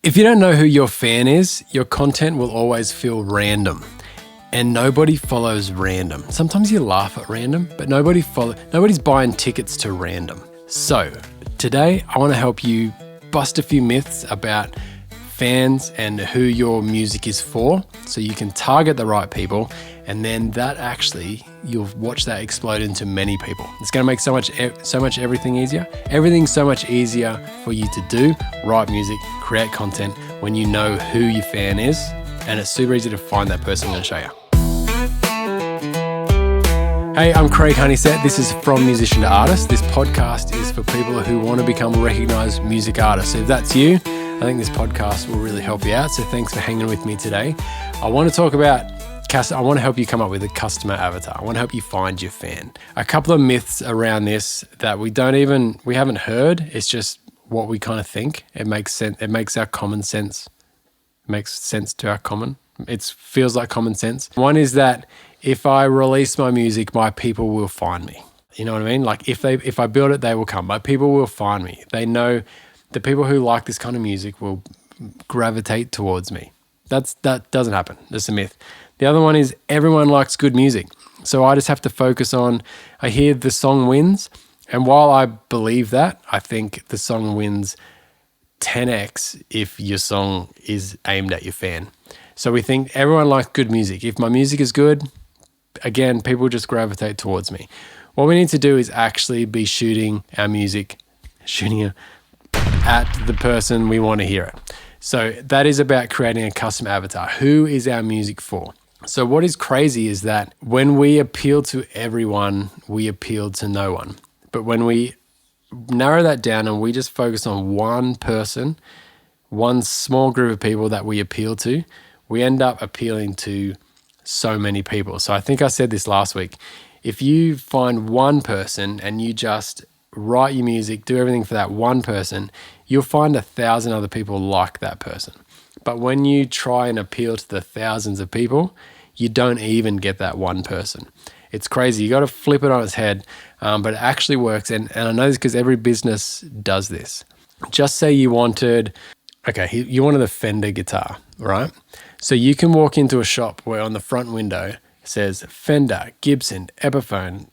If you don't know who your fan is, your content will always feel random. And nobody follows random. Sometimes you laugh at random, but nobody's buying tickets to random. So today I want to help you bust a few myths about fans and who your music is for, so you can target the right people, and then you'll watch that explode into many people. It's going to make so much everything easier. Everything's so much easier for you to do, write music, create content when you know who your fan is, and it's super easy to find that person I'm going to show you. Hey, I'm Craig Honeysett. This is From Musician to Artist. This podcast is for people who want to become recognized music artists. So if that's you, I think this podcast will really help you out. So thanks for hanging with me today. I want to help you come up with a customer avatar. I want to help you find your fan. A couple of myths around this that we haven't heard. It's just what we kind of think. It makes sense. It makes our common sense. It makes sense to our common. It feels like common sense. One is that if I release my music, my people will find me. You know what I mean? Like if I build it, they will come. My people will find me. They know the people who like this kind of music will gravitate towards me. That doesn't happen. That's a myth. The other one is everyone likes good music. So I just have to focus on, I hear the song wins. And while I believe that, I think the song wins 10x if your song is aimed at your fan. So we think everyone likes good music. If my music is good, again, people just gravitate towards me. What we need to do is actually be shooting our music, it at the person we want to hear it. So that is about creating a custom avatar. Who is our music for? So what is crazy is that when we appeal to everyone, we appeal to no one. But when we narrow that down and we just focus on one person, one small group of people that we appeal to, we end up appealing to so many people. So I think I said this last week. If you find one person and you just write your music, do everything for that one person, you'll find 1,000 other people like that person. But when you try and appeal to the thousands of people, you don't even get that one person. It's crazy. You got to flip it on its head, but it actually works. And I know this because every business does this. Just say you wanted a Fender guitar, right? So you can walk into a shop where on the front window it says Fender, Gibson, Epiphone,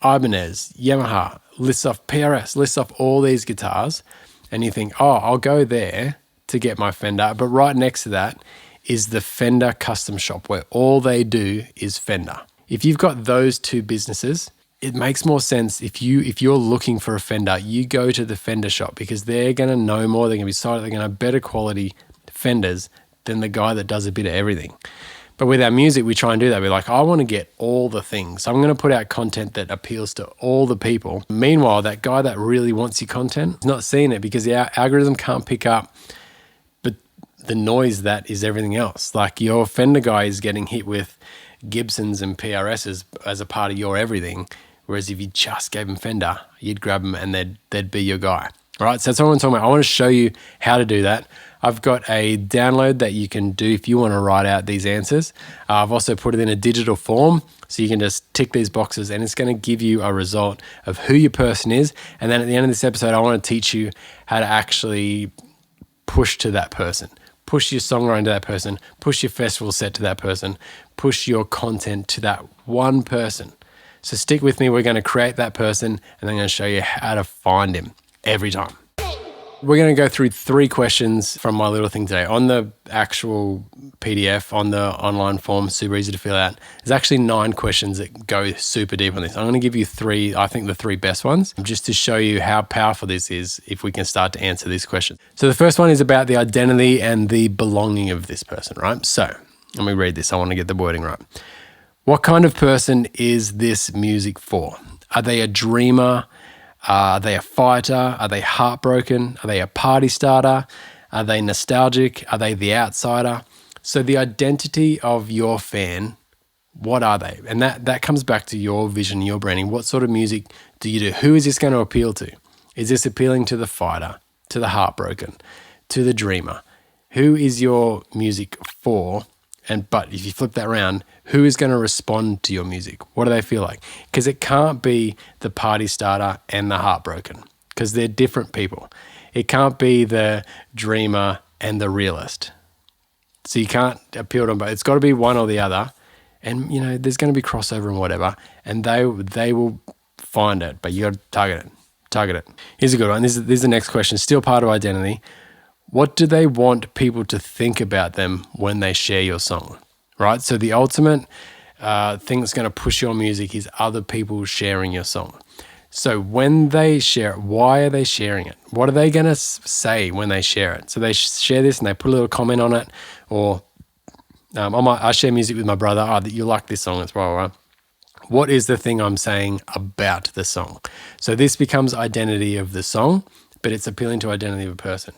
Ibanez, Yamaha, lists off PRS, lists off all these guitars, and you think, oh, I'll go there to get my Fender. But right next to that is the Fender custom shop where all they do is Fender. If you've got those two businesses, it makes more sense if you're looking for a Fender, you go to the Fender shop because they're going to know more, they're going to be solid, they're going to have better quality Fenders than the guy that does a bit of everything. But with our music, we try and do that. We're like, I want to get all the things. So I'm going to put out content that appeals to all the people. Meanwhile, that guy that really wants your content is not seeing it because our algorithm can't pick up the noise that is everything else. Like your Fender guy is getting hit with Gibsons and PRSs as a part of your everything. Whereas if you just gave him Fender, you'd grab him and they'd be your guy. All right, so that's what I'm talking about. I want to show you how to do that. I've got a download that you can do if you want to write out these answers. I've also put it in a digital form, so you can just tick these boxes and it's going to give you a result of who your person is. And then at the end of this episode, I want to teach you how to actually push to that person. Push your songwriting to that person. Push your festival set to that person. Push your content to that one person. So stick with me. We're going to create that person and I'm going to show you how to find him every time. We're going to go through 3 questions from my little thing today. On the actual PDF, on the online form, super easy to fill out. There's actually 9 questions that go super deep on this. I'm going to give you 3, I think the 3 best ones, just to show you how powerful this is if we can start to answer these questions. So the first one is about the identity and the belonging of this person, right? So let me read this. I want to get the wording right. What kind of person is this music for? Are they a dreamer? Are they a fighter? Are they heartbroken? Are they a party starter? Are they nostalgic? Are they the outsider? So the identity of your fan, what are they? And that comes back to your vision, your branding. What sort of music do you do? Who is this going to appeal to? Is this appealing to the fighter, to the heartbroken, to the dreamer? Who is your music for? But if you flip that around, who is going to respond to your music? What do they feel like? Because it can't be the party starter and the heartbroken because they're different people. It can't be the dreamer and the realist. So you can't appeal to them, but it's got to be one or the other. And, there's going to be crossover and whatever, and they will find it, but you got to target it. Here's a good one. This is the next question, still part of identity. What do they want people to think about them when they share your song, right? So the ultimate thing that's going to push your music is other people sharing your song. So when they share it, why are they sharing it? What are they going to say when they share it? So they share this and they put a little comment on it, or I share music with my brother. That you like this song, that's blah, blah, blah. What is the thing I'm saying about the song? So this becomes identity of the song, but it's appealing to identity of a person.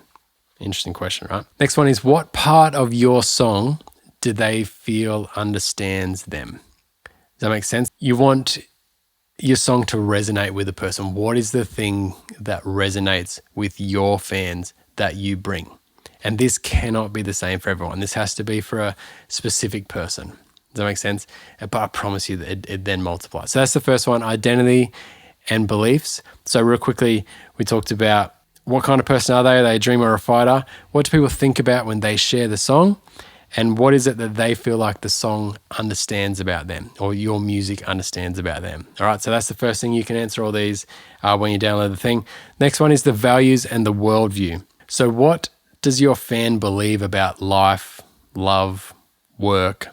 Interesting question, right? Next one is, what part of your song do they feel understands them? Does that make sense? You want your song to resonate with a person. What is the thing that resonates with your fans that you bring? And this cannot be the same for everyone. This has to be for a specific person. Does that make sense? But I promise you that it then multiplies. So that's the first one, identity and beliefs. So real quickly, we talked about what kind of person are they? Are they a dreamer or a fighter? What do people think about when they share the song? And what is it that they feel like the song understands about them, or your music understands about them? All right, so that's the first thing. You can answer all these when you download the thing. Next one is the values and the worldview. So what does your fan believe about life, love, work,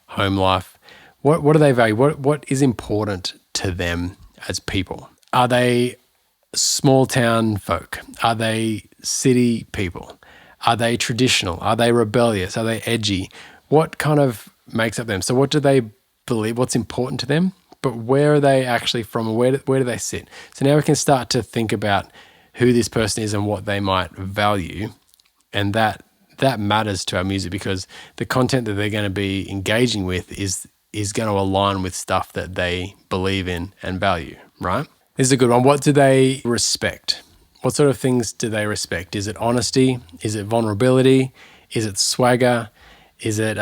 home life? What do they value? What is important to them as people? Are they small town folk? Are they city people? Are they traditional? Are they rebellious? Are they edgy? What kind of makes up them? So what do they believe? What's important to them? But where are they actually from? Where do they sit? So now we can start to think about who this person is and what they might value. And that matters to our music, because the content that they're going to be engaging with is going to align with stuff that they believe in and value, right? This is a good one. What do they respect? What sort of things do they respect? Is it honesty? Is it vulnerability? Is it swagger? Is it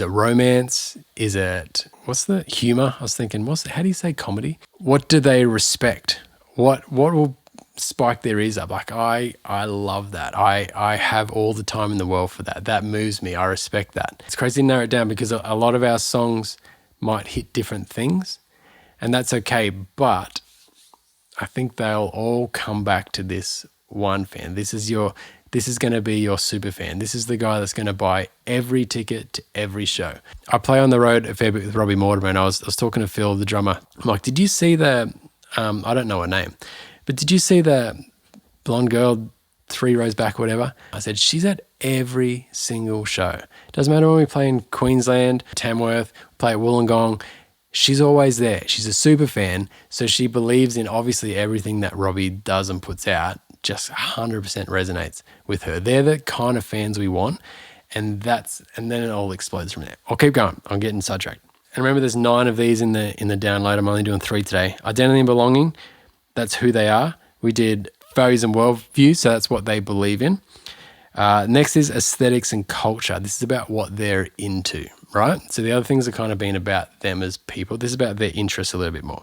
romance? Is it, what's the humor? I was thinking, how do you say comedy? What do they respect? What will spike their ears up? Like, I love that. I have all the time in the world for that. That moves me. I respect that. It's crazy to narrow it down, because a lot of our songs might hit different things, and that's okay. But I think they'll all come back to this one fan. This is going to be your super fan. This is the guy that's going to buy every ticket to every show. I play on the road a fair bit with Robbie Mortimer, and I was talking to Phil, the drummer. I'm like, did you see I don't know her name, but did you see the blonde girl 3 rows back, whatever? I said, she's at every single show. Doesn't matter when we play in Queensland, Tamworth, play at Wollongong. She's always there. She's a super fan, so she believes in obviously everything that Robbie does and puts out. Just 100% resonates with her. They're the kind of fans we want, and then it all explodes from there. I'll keep going. I'm getting sidetracked. And remember, there's 9 of these in the download. I'm only doing 3 today. Identity and belonging. That's who they are. We did values and worldview, so that's what they believe in. Next is aesthetics and culture. This is about what they're into, right? So the other things are kind of been about them as people. This is about their interests a little bit more.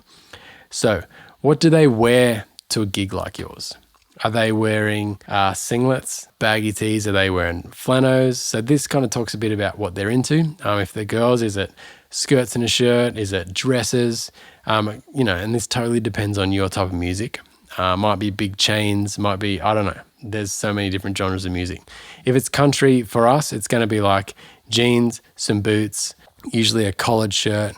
So what do they wear to a gig like yours? Are they wearing singlets, baggy tees? Are they wearing flannels? So this kind of talks a bit about what they're into. If they're girls, is it skirts and a shirt? Is it dresses? And this totally depends on your type of music. Might be big chains, might be, I don't know. There's so many different genres of music. If it's country, for us, it's going to be like jeans, some boots, usually a collared shirt.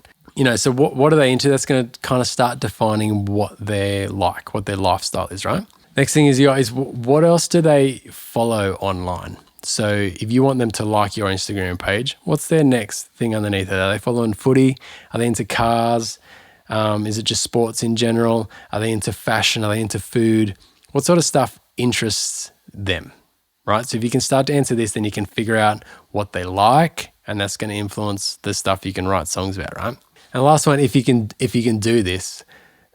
So what are they into? That's going to kind of start defining what they're like, what their lifestyle is, right? Next thing is what else do they follow online? So if you want them to like your Instagram page, what's their next thing underneath it? Are they following footy? Are they into cars? Is it just sports in general? Are they into fashion? Are they into food? What sort of stuff interests them, right? So if you can start to answer this, then you can figure out what they like, and that's going to influence the stuff you can write songs about, right? And the last one, if you can do this,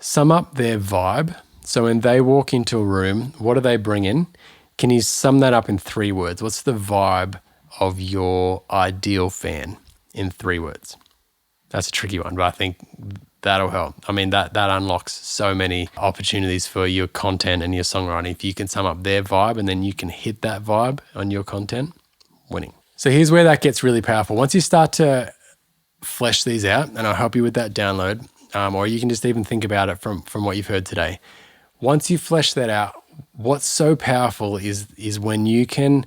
sum up their vibe. So when they walk into a room, what do they bring in? Can you sum that up in 3 words? What's the vibe of your ideal fan in 3 words? That's a tricky one, but I think that'll help. I mean, that unlocks so many opportunities for your content and your songwriting. If you can sum up their vibe and then you can hit that vibe on your content, winning. So here's where that gets really powerful. Once you start to flesh these out, and I'll help you with that download, or you can just even think about it from what you've heard today. Once you flesh that out, what's so powerful is when you can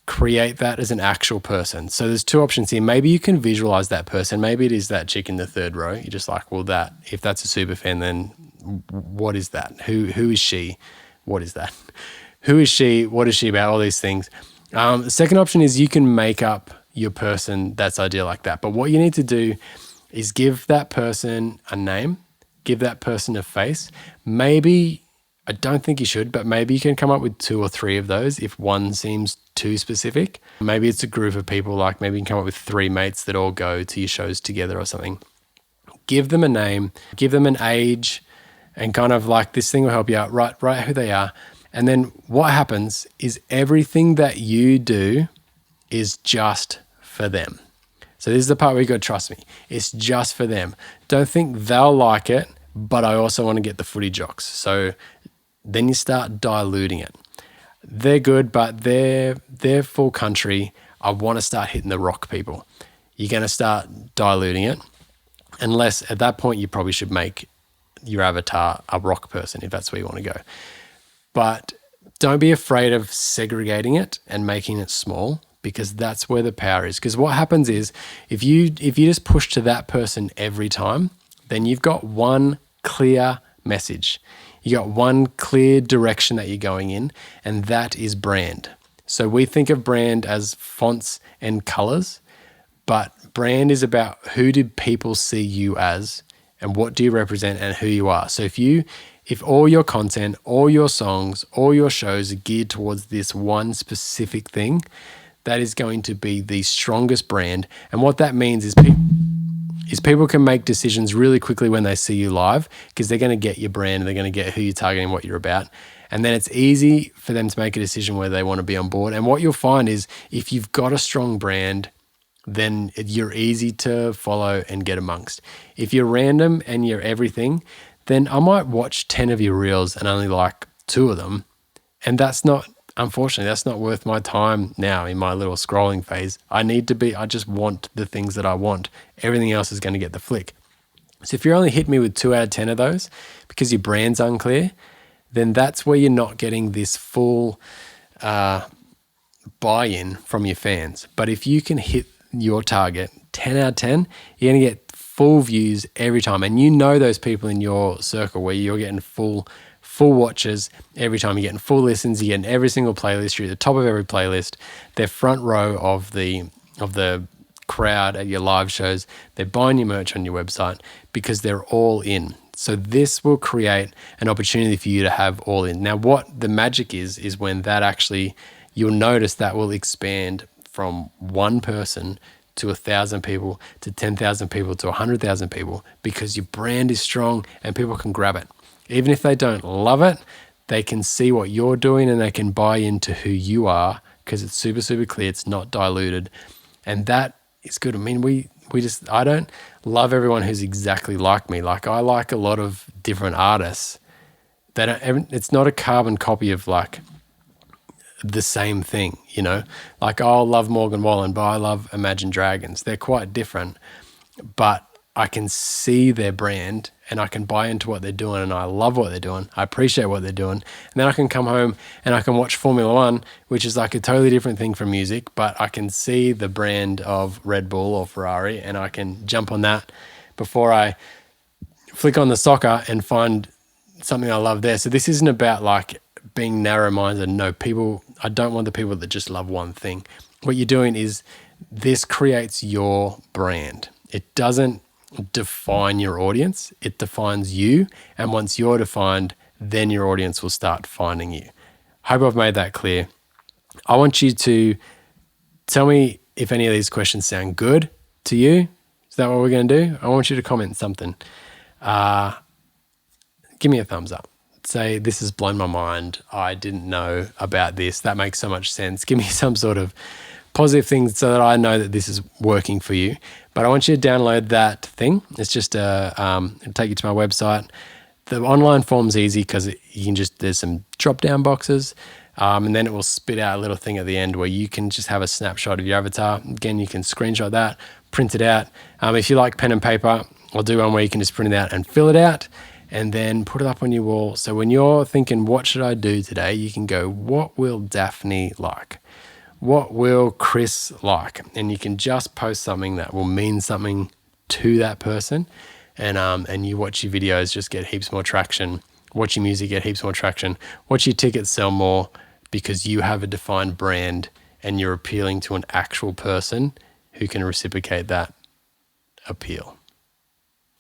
create that as an actual person. So there's two options here. Maybe you can visualize that person. Maybe it is that chick in the third row. You're just like, well, if that's a super fan, then what is that? Who is she? What is that? Who is she? What is she about? All these things. The second option is you can make up your person that's ideal like that. But what you need to do is give that person a name, give that person a face. Maybe, I don't think you should, but maybe you can come up with 2 or 3 of those if one seems too specific. Maybe it's a group of people, like maybe you can come up with 3 mates that all go to your shows together or something. Give them a name, give them an age, and kind of like this thing will help you out, write who they are. And then what happens is everything that you do is just for them. So this is the part where you got to trust me. It's just for them. Don't think they'll like it, but I also want to get the footy jocks. So then you start diluting it. They're good, but they're full country. I want to start hitting the rock people. You're going to start diluting it. Unless at that point you probably should make your avatar a rock person if that's where you want to go. But don't be afraid of segregating it and making it small, because that's where the power is. Because what happens is if you just push to that person every time, then you've got one clear message. You got one clear direction that you're going in, and that is brand. So we think of brand as fonts and colors, but brand is about who do people see you as and what do you represent and who you are. So if all your content, all your songs, all your shows are geared towards this one specific thing, that is going to be the strongest brand. And what that means is people can make decisions really quickly when they see you live, because they're going to get your brand and they're going to get who you're targeting, what you're about. And then it's easy for them to make a decision where they want to be on board. And what you'll find is if you've got a strong brand, then you're easy to follow and get amongst. If you're random and you're everything, then I might watch 10 of your reels and only like 2 of them. And unfortunately, that's not worth my time now in my little scrolling phase. I just want the things that I want. Everything else is going to get the flick. So if you're only hitting me with 2 out of 10 of those because your brand's unclear, then that's where you're not getting this full buy-in from your fans. But if you can hit your target 10 out of 10, you're going to get full views every time. And you know those people in your circle where you're getting full watches every time. You're getting full listens. You're getting every single playlist. You're at the top of every playlist. They're front row of the crowd at your live shows. They're buying your merch on your website because they're all in. So this will create an opportunity for you to have all in. Now, what the magic is when that actually, you'll notice that will expand from one person to 1,000 people, to 10,000 people, to 100,000 people, because your brand is strong and people can grab it. Even if they don't love it, they can see what you're doing and they can buy into who you are because it's super, super clear. It's not diluted. And that is good. I mean, I don't love everyone who's exactly like me. Like I like a lot of different artists. It's not a carbon copy of like the same thing, you know? Like I'll love Morgan Wallen, but I love Imagine Dragons. They're quite different, but I can see their brand and I can buy into what they're doing and I love what they're doing. I appreciate what they're doing. And then I can come home and I can watch Formula One, which is like a totally different thing from music, but I can see the brand of Red Bull or Ferrari and I can jump on that before I flick on the soccer and find something I love there. So this isn't about like being narrow-minded. No, I don't want the people that just love one thing. What you're doing is this creates your brand. It doesn't define your audience. It defines you. And once you're defined, then your audience will start finding you. Hope I've made that clear. I want you to tell me if any of these questions sound good to you. Is that what we're going to do? I want you to comment something. Give me a thumbs up. Say, this has blown my mind. I didn't know about this. That makes so much sense. Give me some sort of positive things so that I know that this is working for you. But I want you to download that thing. It's just it'll take you to my website. The online form's easy because you can there's some drop-down boxes, and then it will spit out a little thing at the end where you can just have a snapshot of your avatar. Again, you can screenshot that, print it out. If you like pen and paper, I'll do one where you can just print it out and fill it out and then put it up on your wall. So when you're thinking, what should I do today? You can go, what will Daphne like? What will Chris like? And you can just post something that will mean something to that person. And you watch your videos just get heaps more traction. Watch your music get heaps more traction. Watch your tickets sell more because you have a defined brand and you're appealing to an actual person who can reciprocate that appeal.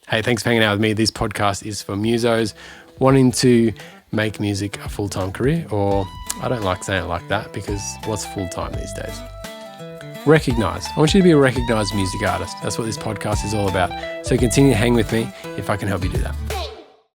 Hey, thanks for hanging out with me. This podcast is for musos wanting to make music a full-time career, or I don't like saying it like that because what's full-time these days? Recognize. I want you to be a recognized music artist. That's what this podcast is all about. So continue to hang with me if I can help you do that.